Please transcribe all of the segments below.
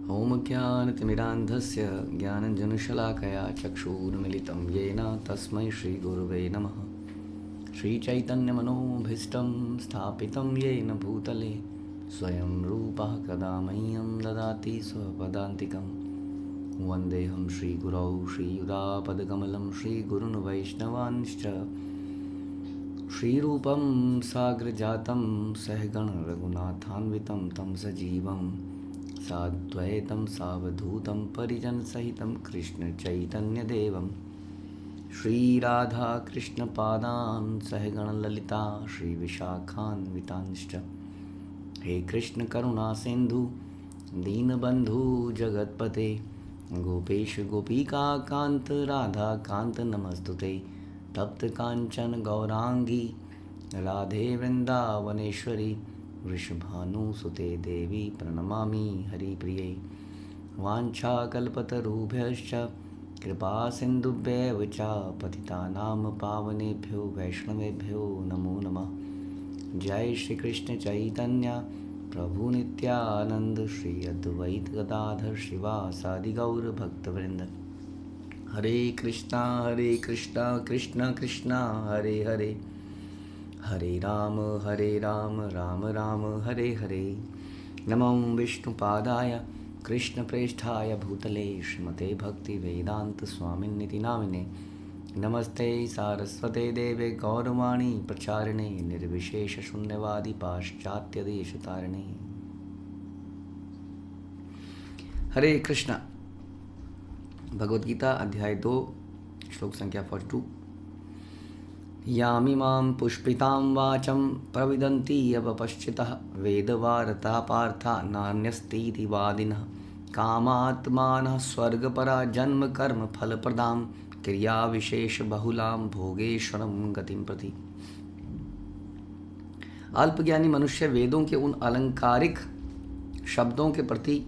ॐ ज्ञानतिमिरान्धस्य ज्ञानञ्जनशलाकया चक्षुरुन्मिलितं येन तस्मै श्रीगुरुवे नमः। श्रीचैतन्यमनोभीष्टं स्थापितं येन भूतले स्वयं रूपः कदा मह्यं ददाति स्वपदान्तिकं। वन्देऽहं श्रीगुरौ श्रीयुतापदकमलं श्रीगुरुन् वैष्णवांश्च श्रीरूपं साग्रजातं सहगण रघुनाथान्वितं तं सजीवं साद्वैतं सावधूतं परिजनसहितं कृष्णचैतन्यदेवं श्रीराधाकृष्णपादान् सहगणललिता श्रीविशाखान्वितांश्च। हे कृष्ण करुणा सिन्धु दीनबन्धु जगत्पते गोपेश गोपिका कान्त राधा कान्त नमस्तुते। तप्त कांचन गौरांगी राधे वृंदावनेश्वरी वृषभानुसुते देवी प्रणमामि हरिप्रिये। वाञ्छाकल्पतरुभ्यश्च कृपा सिन्धुभ्येव च पतितानां पावनेभ्यो वैष्णवेभ्यो नमो नमः। जय श्री कृष्ण चैतन्य प्रभु नित्यानंद श्री अद्वैत गदाधर श्रीवासादि गौर भक्तवृंद। हरे कृष्णा कृष्ण कृष्णा हरे हरे, हरे राम राम राम हरे हरे। नमो विष्णुपादाय कृष्णप्रेष्ठाय भूतले श्रीमते भक्ति वेदांत स्वामिन्निति नामिने। नमस्ते सारस्वते देवे गौरवाणी प्रचारिणे निर्विशेष शून्यवादी पाश्चात्य देशतारिणे। हरे कृष्णा। भगवद गीता अध्याय 2 श्लोक संख्या 42। यामिमां पुष्पितां वाचं प्रविदन्ति यवपश्चितः वेदवारता पार्था नान्यस्तीति वादिनः कामात्मानः स्वर्गपरा जन्म कर्म फलप्रदां क्रिया विशेष बहुलां भोगेश्वरं गतिं प्रति। अल्पज्ञानी मनुष्य वेदों के उन अलंकारिक शब्दों के प्रति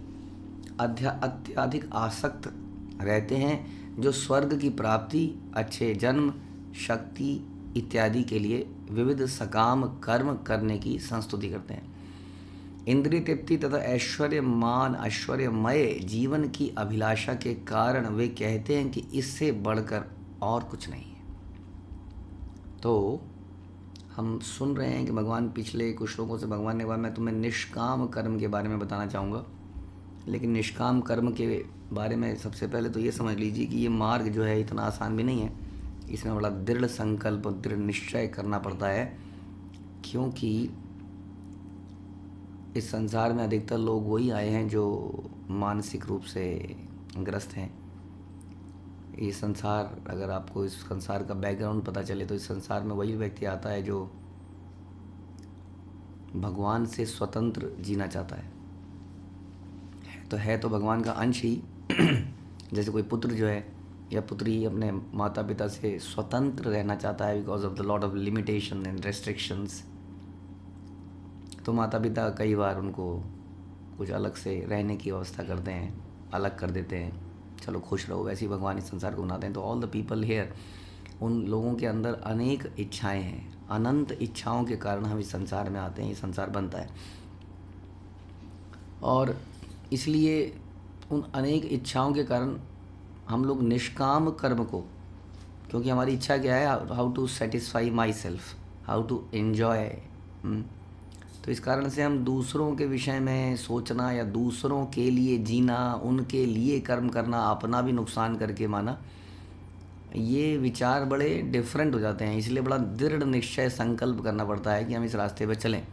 अत्यधिक आसक्त रहते हैं जो स्वर्ग की प्राप्ति, अच्छे जन्म, शक्ति इत्यादि के लिए विविध सकाम कर्म करने की संस्तुति करते हैं। इंद्रिय तृप्ति तथा ऐश्वर्यमान ऐश्वर्यमय जीवन की अभिलाषा के कारण वे कहते हैं कि इससे बढ़कर और कुछ नहीं है। तो हम सुन रहे हैं कि भगवान पिछले कुछ श्लोकों से भगवान ने कहा मैं तुम्हें निष्काम कर्म के बारे में बताना चाहूँगा। लेकिन निष्काम कर्म के बारे में सबसे पहले तो ये समझ लीजिए कि ये मार्ग जो है इतना आसान भी नहीं है। इसमें बड़ा दृढ़ संकल्प, दृढ़ निश्चय करना पड़ता है, क्योंकि इस संसार में अधिकतर लोग वही आए हैं जो मानसिक रूप से ग्रस्त हैं। ये संसार, अगर आपको इस संसार का बैकग्राउंड पता चले तो इस संसार में वही व्यक्ति आता है जो भगवान से स्वतंत्र जीना चाहता है। तो भगवान का अंश ही जैसे कोई पुत्र जो है या पुत्री अपने माता पिता से स्वतंत्र रहना चाहता है because of the lot of limitation and restrictions. तो माता पिता कई बार उनको कुछ अलग से रहने की व्यवस्था करते हैं, अलग कर देते हैं, चलो खुश रहो। वैसे ही भगवान इस संसार को बनाते हैं। तो ऑल द पीपल हेयर, उन लोगों के अंदर अनेक इच्छाएं हैं। अनंत इच्छाओं के कारण हम इस संसार में आते हैं, ये संसार बनता है। और इसलिए उन अनेक इच्छाओं के कारण हम लोग निष्काम कर्म को, क्योंकि हमारी इच्छा क्या है, how to satisfy myself, how to enjoy. तो इस कारण से हम दूसरों के विषय में सोचना या दूसरों के लिए जीना, उनके लिए कर्म करना, अपना भी नुकसान करके माना, ये विचार बड़े डिफरेंट हो जाते हैं। इसलिए बड़ा दृढ़ निश्चय संकल्प करना पड़ता है कि हम इस रास्ते पे चलें।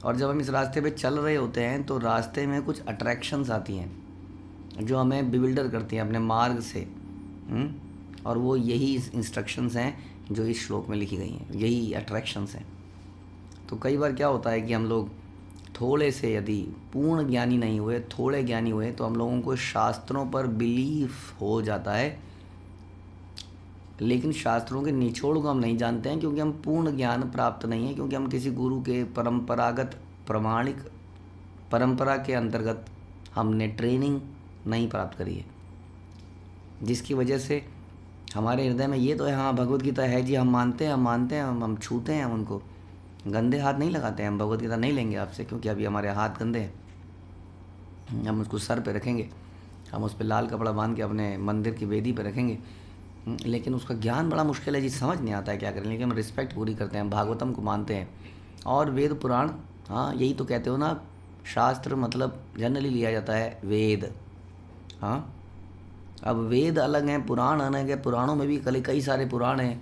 और जब हम इस रास्ते पे चल रहे होते हैं तो रास्ते में कुछ अट्रैक्शंस आती हैं जो हमें बिविल्डर करती हैं अपने मार्ग से। और वो यही इंस्ट्रक्शंस हैं जो इस श्लोक में लिखी गई हैं, यही अट्रैक्शंस हैं। तो कई बार क्या होता है कि हम लोग थोड़े से, यदि पूर्ण ज्ञानी नहीं हुए, थोड़े ज्ञानी हुए, तो हम लोगों को शास्त्रों पर बिलीफ हो जाता है, लेकिन शास्त्रों के निचोड़ को हम नहीं जानते हैं, क्योंकि हम पूर्ण ज्ञान प्राप्त नहीं है, क्योंकि हम किसी गुरु के परंपरागत प्रमाणिक परंपरा के अंतर्गत हमने ट्रेनिंग नहीं प्राप्त करी है, जिसकी वजह से हमारे हृदय में ये तो है, हाँ भगवद गीता है जी, हम मानते हैं, हम छूते हैं, हम उनको गंदे हाथ नहीं लगाते हैं। हम भगवद गीता नहीं लेंगे आपसे, क्योंकि अभी हमारे हाथ गंदे हैं। हम उसको सर पे रखेंगे, हम उस पर लाल कपड़ा बांध के अपने मंदिर की वेदी पे रखेंगे, लेकिन उसका ज्ञान बड़ा मुश्किल है जी, समझ नहीं आता है क्या करें। लेकिन हम रिस्पेक्ट पूरी करते हैं, भागवतम को मानते हैं और वेद पुराण, हाँ यही तो कहते हो ना, शास्त्र मतलब जनरली लिया जाता है वेद। हाँ, अब वेद अलग हैं, पुराण अलग है, पुराणों में भी कई सारे पुराण हैं।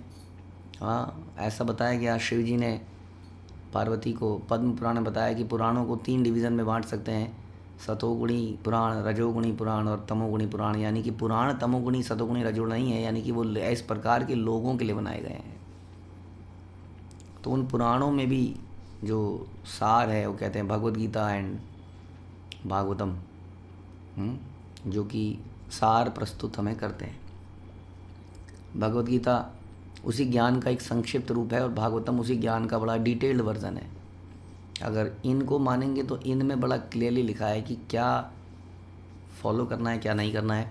हाँ, ऐसा बताया गया, शिव जी ने पार्वती को पद्म पुराण में बताया कि पुराणों को 3 डिवीज़न में बांट सकते हैं, सतोगुणी पुराण, रजोगुणी पुराण और तमोगुणी पुराण। यानी कि पुराण तमोगुणी सतोगुणी रजोगुणी नहीं है, यानी कि वो इस प्रकार के लोगों के लिए बनाए गए हैं। तो उन पुराणों में भी जो सार है वो कहते हैं भगवद गीता एंड भागवतम, जो कि सार प्रस्तुत हमें करते हैं। भगवद गीता उसी ज्ञान का एक संक्षिप्त रूप है और भागवतम उसी ज्ञान का बड़ा डिटेल्ड वर्जन है। अगर इनको मानेंगे तो इनमें बड़ा क्लियरली लिखा है कि क्या फॉलो करना है, क्या नहीं करना है।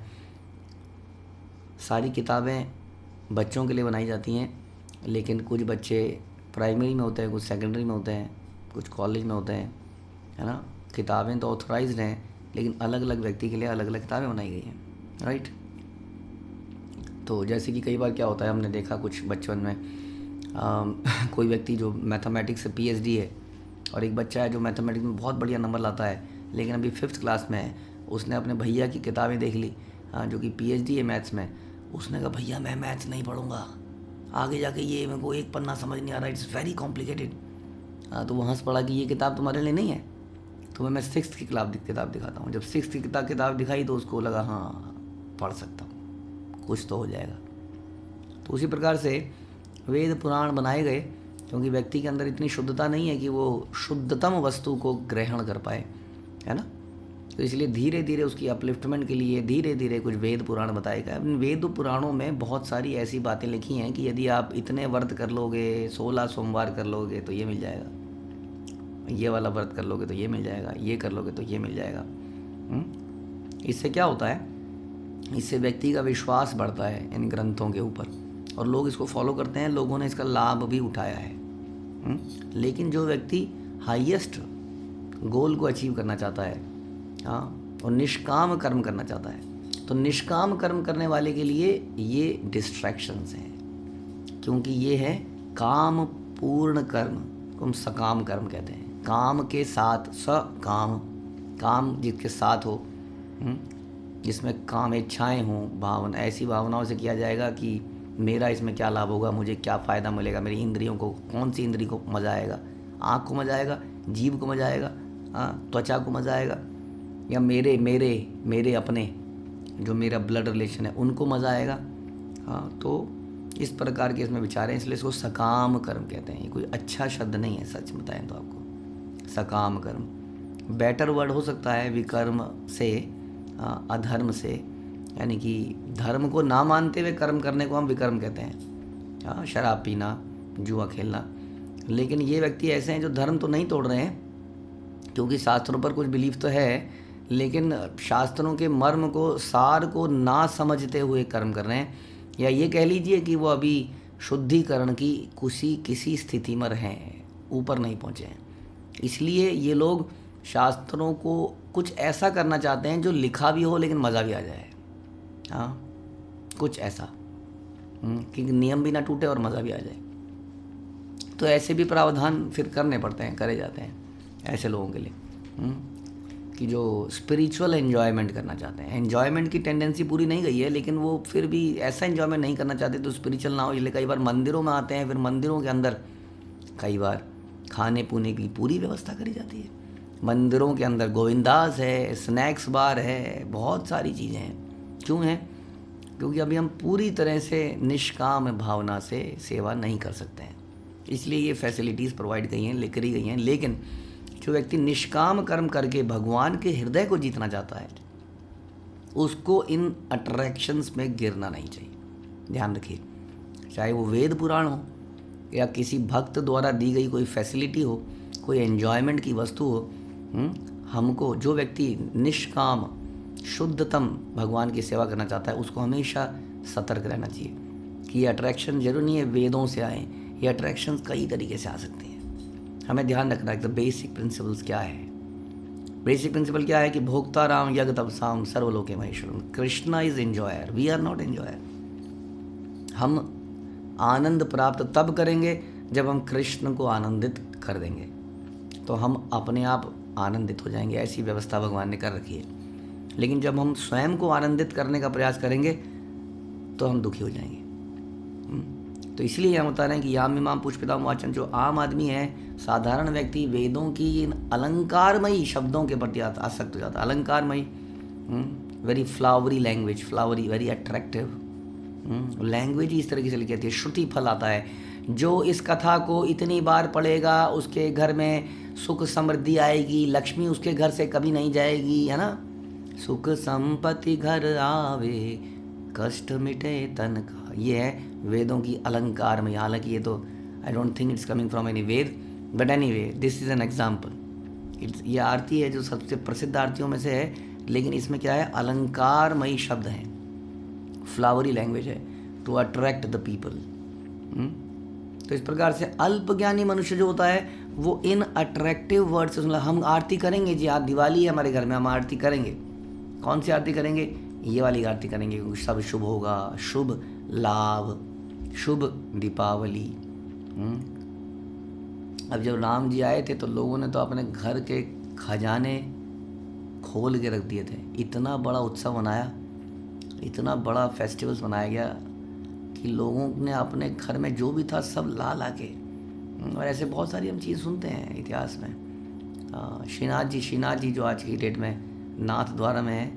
सारी किताबें बच्चों के लिए बनाई जाती हैं, लेकिन कुछ बच्चे प्राइमरी में होते हैं, कुछ सेकेंडरी में होते हैं, कुछ कॉलेज में होते हैं, है ना। किताबें तो ऑथराइज्ड हैं, लेकिन अलग अलग व्यक्ति के लिए अलग अलग किताबें बनाई गई हैं, राइट। तो जैसे कि कई बार क्या होता है, हमने देखा कुछ बचपन में कोई व्यक्ति जो मैथमेटिक्स से PhD है और एक बच्चा है जो मैथमेटिक्स में बहुत बढ़िया नंबर लाता है, लेकिन अभी 5th क्लास में है। उसने अपने भैया की किताबें देख ली, जो कि PhD है मैथ्स में। उसने कहा भैया मैं मैथ्स नहीं पढ़ूंगा, आगे जाके ये मेरे को एक पन्ना समझ नहीं आ रहा, इट्स वेरी कॉम्प्लिकेटेड। तो वो हंस पड़ा कि ये किताब तुम्हारे लिए नहीं है, तुम्हें मैं 6th की किताब दिखाता हूँ। जब 6th की किताब दिखाई तो उसको लगा हाँ पढ़ सकता हूँ, कुछ तो हो जाएगा। तो उसी प्रकार से वेद पुराण बनाए गए, क्योंकि व्यक्ति के अंदर इतनी शुद्धता नहीं है कि वो शुद्धतम वस्तु को ग्रहण कर पाए, है ना। तो इसलिए धीरे धीरे उसकी अपलिफ्टमेंट के लिए धीरे धीरे कुछ वेद पुराण बताए गए। इन वेद पुराणों में बहुत सारी ऐसी बातें लिखी हैं कि यदि आप इतने व्रत कर लोगे, 16 सोमवार कर लोगे तो ये मिल जाएगा, ये वाला व्रत कर लोगे तो ये मिल जाएगा, ये कर लोगे तो ये मिल जाएगा। इससे क्या होता है, इससे व्यक्ति का विश्वास बढ़ता है इन ग्रंथों के ऊपर और लोग इसको फॉलो करते हैं, लोगों ने इसका लाभ भी उठाया है। लेकिन जो व्यक्ति हाईएस्ट गोल को अचीव करना चाहता है, हाँ, और निष्काम कर्म करना चाहता है, तो निष्काम कर्म करने वाले के लिए ये डिस्ट्रैक्शंस हैं, क्योंकि ये है काम पूर्ण कर्म को हम सकाम कर्म कहते हैं। काम के साथ सकाम, काम जिसके साथ हो, जिसमें काम इच्छाएं हों, भावना, ऐसी भावनाओं से किया जाएगा कि मेरा इसमें क्या लाभ होगा, मुझे क्या फ़ायदा मिलेगा, मेरी इंद्रियों को कौन सी इंद्री को मज़ा आएगा, आँख को मज़ा आएगा, जीभ को मज़ा आएगा, त्वचा को मज़ा आएगा, या मेरे मेरे मेरे अपने जो मेरा ब्लड रिलेशन है उनको मज़ा आएगा। हाँ, तो इस प्रकार के इसमें विचार हैं, इसलिए इसको सकाम कर्म कहते हैं। ये कोई अच्छा शब्द नहीं है, सच बताएं तो आपको। सकाम कर्म बेटर वर्ड हो सकता है विकर्म से, अधर्म से, यानी कि धर्म को ना मानते हुए कर्म करने को हम विकर्म कहते हैं, शराब पीना, जुआ खेलना। लेकिन ये व्यक्ति ऐसे हैं जो धर्म तो नहीं तोड़ रहे हैं, क्योंकि शास्त्रों पर कुछ बिलीफ तो है, लेकिन शास्त्रों के मर्म को, सार को ना समझते हुए कर्म कर रहे हैं, या ये कह लीजिए कि वो अभी शुद्धिकरण की किसी स्थिति में हैं, ऊपर नहीं पहुँचे हैं। इसलिए ये लोग शास्त्रों को कुछ ऐसा करना चाहते हैं जो लिखा भी हो लेकिन मज़ा भी आ जाए, हाँ, कुछ ऐसा कि नियम भी ना टूटे और मज़ा भी आ जाए। तो ऐसे भी प्रावधान फिर करने पड़ते हैं, करे जाते हैं ऐसे लोगों के लिए, कि जो स्पिरिचुअल एन्जॉयमेंट करना चाहते हैं। एन्जॉयमेंट की टेंडेंसी पूरी नहीं गई है, लेकिन वो फिर भी ऐसा एन्जॉयमेंट नहीं करना चाहते तो स्पिरिचुअल ना हो। इसलिए कई बार मंदिरों में आते हैं, फिर मंदिरों के अंदर कई बार खाने पीने की पूरी व्यवस्था करी जाती है। मंदिरों के अंदर गोविंदास है, स्नैक्स बार है, बहुत सारी चीज़ें हैं। क्यों हैं? क्योंकि अभी हम पूरी तरह से निष्काम भावना से सेवा नहीं कर सकते हैं, इसलिए ये फैसिलिटीज़ प्रोवाइड करी गई हैं। लेकिन जो व्यक्ति निष्काम कर्म करके भगवान के हृदय को जीतना चाहता है, उसको इन अट्रैक्शंस में गिरना नहीं चाहिए। ध्यान रखिए, चाहे वो वेद पुराण हो या किसी भक्त द्वारा दी गई कोई फैसिलिटी हो, कोई एन्जॉयमेंट की वस्तु हो, हमको, जो व्यक्ति निष्काम शुद्धतम भगवान की सेवा करना चाहता है, उसको हमेशा सतर्क रहना चाहिए कि ये अट्रैक्शन जरूर नहीं है वेदों से आए, ये अट्रैक्शंस कई तरीके से आ सकती हैं। हमें ध्यान रखना है द बेसिक प्रिंसिपल्स क्या है। बेसिक प्रिंसिपल क्या है कि भोक्ता राम यज्ञ तपसाम सर्वलोके महेश्वरम। Krishna is enjoyer, we are not enjoyer. हम आनंद प्राप्त तब करेंगे जब हम कृष्ण को आनंदित कर देंगे, तो हम अपने आप आनंदित हो जाएंगे। ऐसी व्यवस्था भगवान ने कर रखी है। लेकिन जब हम स्वयं को आनंदित करने का प्रयास करेंगे तो हम दुखी हो जाएंगे। तो इसलिए हम बता रहे हैं कि याम इमाम पुष्पिताम वाचन, जो आम आदमी है, साधारण व्यक्ति, वेदों की इन अलंकारमयी शब्दों के प्रति आसक्त हो जाता है। अलंकारमयी, very flowery language, flowery, very attractive language इस तरीके से लिखी जाती है। श्रुति फल आता है, जो इस कथा को इतनी बार पढ़ेगा उसके घर में सुख समृद्धि आएगी, लक्ष्मी उसके घर से कभी नहीं जाएगी, है ना। सुख संपत्ति घर आवे, कष्ट मिटे तन का, ये है वेदों की अलंकार में। हालांकि ये तो I don't think it's coming from any Veda, but anyway this is an example. ये आरती है जो सबसे प्रसिद्ध आरतियों में से है, लेकिन इसमें क्या है, अलंकारमयी शब्द हैं, फ्लावरी लैंग्वेज है, टू अट्रैक्ट द पीपल। तो इस प्रकार से अल्पज्ञानी मनुष्य जो होता है वो इन अट्रैक्टिव वर्ड से, हम आरती करेंगे जी, आज दिवाली है हमारे घर में, हम आरती करेंगे। कौन सी आरती करेंगे? ये वाली आरती करेंगे, क्योंकि सब शुभ होगा, शुभ लाभ, शुभ दीपावली। अब जब राम जी आए थे तो लोगों ने तो अपने घर के खजाने खोल के रख दिए थे। इतना बड़ा उत्सव मनाया, इतना बड़ा फेस्टिवल्स मनाया गया कि लोगों ने अपने घर में जो भी था सब ला के, और ऐसे बहुत सारी हम चीज़ सुनते हैं इतिहास में। श्रीनाथ जी जो आज की डेट में नाथ द्वारा में है,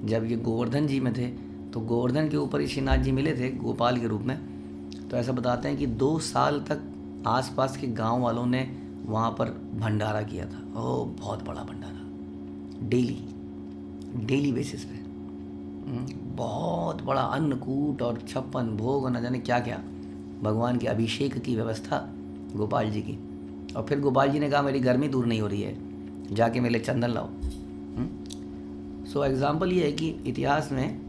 जब ये गोवर्धन जी में थे तो गोवर्धन के ऊपर ही श्रीनाथ जी मिले थे गोपाल के रूप में। तो ऐसा बताते हैं कि 2 साल तक आसपास के गांव वालों ने वहाँ पर भंडारा किया था। ओह, बहुत बड़ा भंडारा, डेली बेसिस पे, बहुत बड़ा अन्नकूट और 56 भोग और न जाने क्या क्या, भगवान के अभिषेक की व्यवस्था गोपाल जी की। और फिर गोपाल जी ने कहा मेरी गर्मी दूर नहीं हो रही है, जाके मेरे चंदन लाओ। सो एग्जाम्पल ये है कि इतिहास में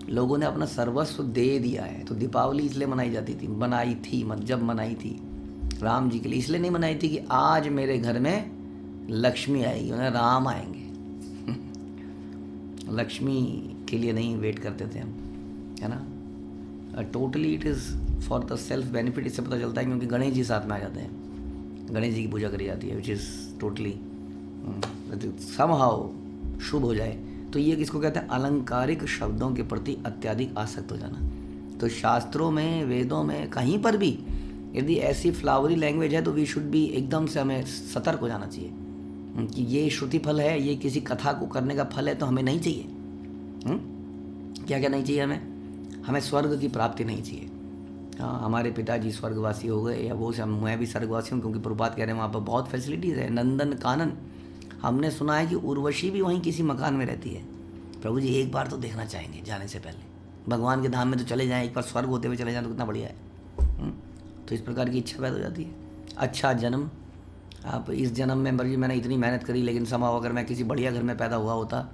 लोगों ने अपना सर्वस्व दे दिया है। तो दीपावली इसलिए मनाई जाती थी, जब मनाई थी राम जी के लिए, इसलिए नहीं मनाई थी कि आज मेरे घर में लक्ष्मी आएगी, उन्हें राम आएंगे। लक्ष्मी के लिए नहीं वेट करते थे हम, है ना। Totally it is for the self benefit. इससे पता चलता है क्योंकि गणेश जी साथ में आ जाते हैं, गणेश जी की पूजा करी जाती है, विच इज़ टोटली समहाउ शुभ हो जाए। तो ये किसको कहते हैं? अलंकारिक शब्दों के प्रति अत्यधिक आसक्त हो जाना। तो शास्त्रों में, वेदों में, कहीं पर भी यदि ऐसी फ्लावरी लैंग्वेज है तो वी शुड बी, एकदम से हमें सतर्क हो जाना चाहिए कि ये श्रुति फल है, ये किसी कथा को करने का फल है, तो हमें नहीं चाहिए। क्या क्या नहीं चाहिए हमें स्वर्ग की प्राप्ति नहीं चाहिए। हाँ, हमारे पिताजी स्वर्गवासी हो गए या वो से मैं भी स्वर्गवासी हूँ, क्योंकि प्रभुपाद कह रहे हैं वहाँ पर बहुत फैसिलिटीज़ है, नंदन कानन। हमने सुना है कि उर्वशी भी वहीं किसी मकान में रहती है। प्रभु जी एक बार तो देखना चाहेंगे जाने से पहले, भगवान के धाम में तो चले जाएं, एक बार स्वर्ग होते हुए चले जाएं तो कितना बढ़िया है। तो इस प्रकार की इच्छा पैदा हो जाती है। अच्छा जन्म, आप इस जन्म में मर्जी, मैंने इतनी मेहनत करी, लेकिन समाव अगर मैं किसी बढ़िया घर में पैदा हुआ होता,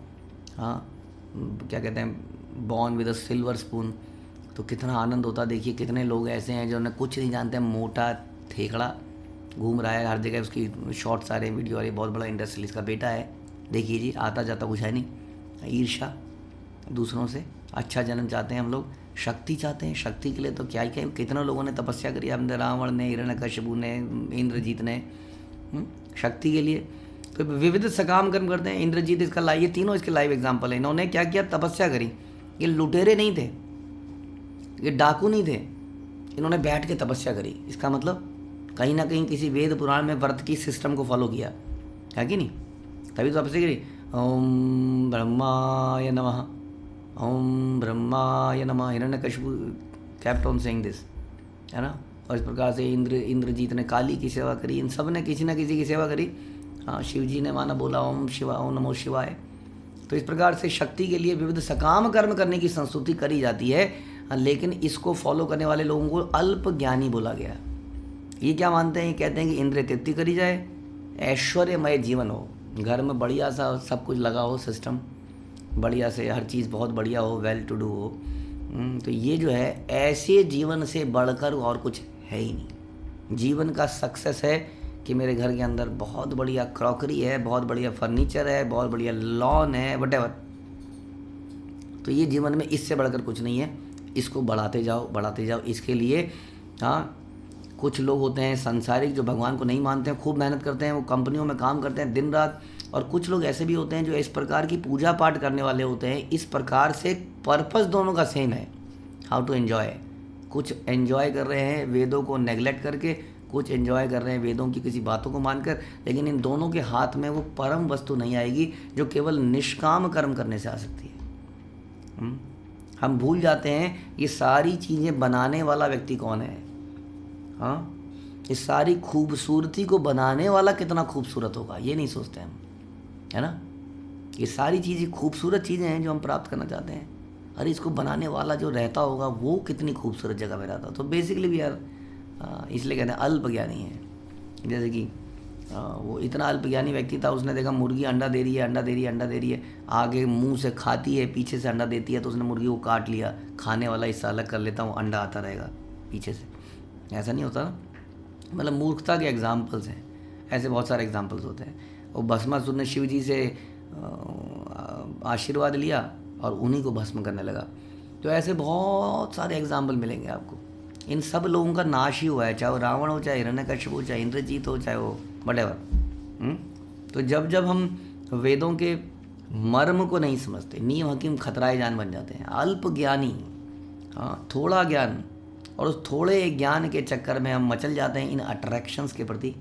हाँ क्या कहते हैं, born with a silver spoon, तो कितना आनंद होता। देखिए कितने लोग ऐसे हैं जो उन्हें कुछ नहीं जानते, मोटा थेकड़ा घूम रहा है हर जगह, उसकी शॉर्ट्स आ रहे हैं, वीडियो आ रही है, बहुत बड़ा इंडस्ट्रियलिस्ट का बेटा है, देखिए जी, आता जाता कुछ है नहीं, ईर्ष्या दूसरों से। अच्छा जन्म चाहते हैं हम लोग, शक्ति चाहते हैं, शक्ति के लिए तो क्या ही क्या, कितने लोगों ने तपस्या करी, हमने रावण ने, हिरण्यकश्यपु ने, इंद्रजीत ने, शक्ति के लिए। तो विविध सकाम कर्म करते हैं। इंद्रजीत इसका लाइव, ये तीनों इसके लाइव एग्जाम्पल है। इन्होंने क्या किया? तपस्या करी। ये लुटेरे नहीं थे, ये डाकू नहीं थे, इन्होंने बैठ के तपस्या करी। इसका मतलब कहीं ना कहीं किसी वेद पुराण में व्रत की सिस्टम को फॉलो किया है कि नहीं, तभी तो तपस्या करी। ओम ब्रह्माय नमः, ओम ब्रह्माय नमः। Hiranyakashipu kept on saying this, है ना। और इस प्रकार से इंद्रजीत ने काली की सेवा करी, इन सब ने किसी न किसी की सेवा करी। हाँ, शिव जी ने माना बोला ओम शिवा, ओम नमो शिवाय। तो इस प्रकार से शक्ति के लिए विविध सकाम कर्म करने की संस्तुति करी जाती है, लेकिन इसको फॉलो करने वाले लोगों को अल्प ज्ञानी बोला गया। ये क्या मानते हैं? ये कहते हैं कि इंद्रिय तृप्ति करी जाए, ऐश्वर्यमय जीवन हो, घर में बढ़िया सा सब कुछ लगा हो, सिस्टम बढ़िया से, हर चीज़ बहुत बढ़िया हो, वेल टू डू हो। तो ये जो है, ऐसे जीवन से बढ़कर और कुछ है ही नहीं। जीवन का सक्सेस है कि मेरे घर के अंदर बहुत बढ़िया क्रॉकरी है, बहुत बढ़िया फर्नीचर है, बहुत बढ़िया लॉन है, वटेवर, तो ये जीवन में इससे बढ़कर कुछ नहीं है। इसको बढ़ाते जाओ, बढ़ाते जाओ। इसके लिए हाँ, कुछ लोग होते हैं संसारिक जो भगवान को नहीं मानते हैं, खूब मेहनत करते हैं, वो कंपनियों में काम करते हैं दिन रात, और कुछ लोग ऐसे भी होते हैं जो इस प्रकार की पूजा पाठ करने वाले होते हैं। इस प्रकार से पर्पस दोनों का सेम है, हाउ टू एन्जॉय। कुछ एन्जॉय कर रहे हैं वेदों को नेगलेक्ट करके, कुछ एन्जॉय कर रहे हैं वेदों की किसी बातों को मानकर, लेकिन इन दोनों के हाथ में वो परम वस्तु नहीं आएगी जो केवल निष्काम कर्म करने से आ सकती है। हम भूल जाते हैं ये सारी चीज़ें बनाने वाला व्यक्ति कौन है। हाँ, इस सारी खूबसूरती को बनाने वाला कितना खूबसूरत होगा ये नहीं सोचते हम, है ना। ये सारी चीज़ें खूबसूरत चीज़ें हैं जो हम प्राप्त करना चाहते हैं, अरे इसको बनाने वाला जो रहता होगा वो कितनी खूबसूरत जगह में रहता। तो बेसिकली भी यार इसलिए कहते हैं अल्पज्ञानी है। जैसे कि वो इतना अल्पज्ञानी व्यक्ति था, उसने देखा मुर्गी अंडा दे रही है, अंडा दे रही है, अंडा दे रही है, आगे मुंह से खाती है, पीछे से अंडा देती है, तो उसने मुर्गी को काट लिया, खाने वाला हिस्सा अलग कर लेता हूँ, अंडा आता रहेगा पीछे से। ऐसा नहीं होता ना, मतलब मूर्खता के एग्जाम्पल्स हैं, ऐसे बहुत सारे एग्जाम्पल्स होते हैं। और भस्मासुर ने शिव जी से आशीर्वाद लिया और उन्हीं को भस्म करने लगा। तो ऐसे बहुत सारे एग्जाम्पल मिलेंगे आपको। इन सब लोगों का नाश ही हुआ है, चाहे वो रावण हो, चाहे हिरण्यकश्यप हो, चाहे इंद्रजीत हो, चाहे वो वटेवर। तो जब जब हम वेदों के मर्म को नहीं समझते, नीम हकीम खतराए जान बन जाते हैं, अल्प ज्ञानी, हाँ थोड़ा ज्ञान, और उस थोड़े ज्ञान के चक्कर में हम मचल जाते हैं इन अट्रैक्शंस के प्रति।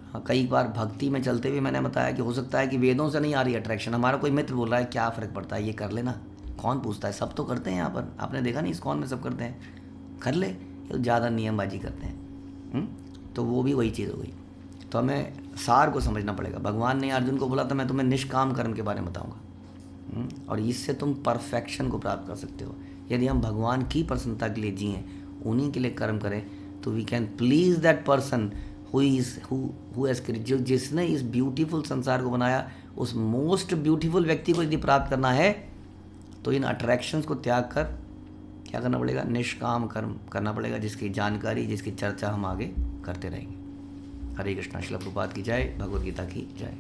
हाँ, कई बार भक्ति में चलते हुए मैंने बताया कि हो सकता है कि वेदों से नहीं आ रही अट्रैक्शन, हमारा कोई मित्र बोल रहा है क्या फ़र्क पड़ता है, ये कर लेना, कौन पूछता है, सब तो करते हैं यहाँ पर, आपने देखा नहीं इस्कॉन में सब करते हैं, कर ले, ये ज़्यादा नियमबाजी करते हैं। तो वो भी वही चीज़ हो गई। तो हमें सार को समझना पड़ेगा। भगवान ने अर्जुन को बोला था मैं तुम्हें निष्काम कर्म के बारे में बताऊँगा, और इससे तुम परफेक्शन को प्राप्त कर सकते हो। यदि हम भगवान की प्रसन्नता के लिए जिएँ, उन्हीं के लिए कर्म करें, तो we can please that person who has created, जो जिसने इस ब्यूटीफुल संसार को बनाया, उस मोस्ट ब्यूटीफुल व्यक्ति को यदि प्राप्त करना है तो इन अट्रैक्शंस को त्याग कर क्या करना पड़ेगा, निष्काम कर्म करना पड़ेगा, जिसकी जानकारी, जिसकी चर्चा हम आगे करते रहेंगे। हरे कृष्णा। श्रील प्रभुपाद की जय, भगवद गीता की जय।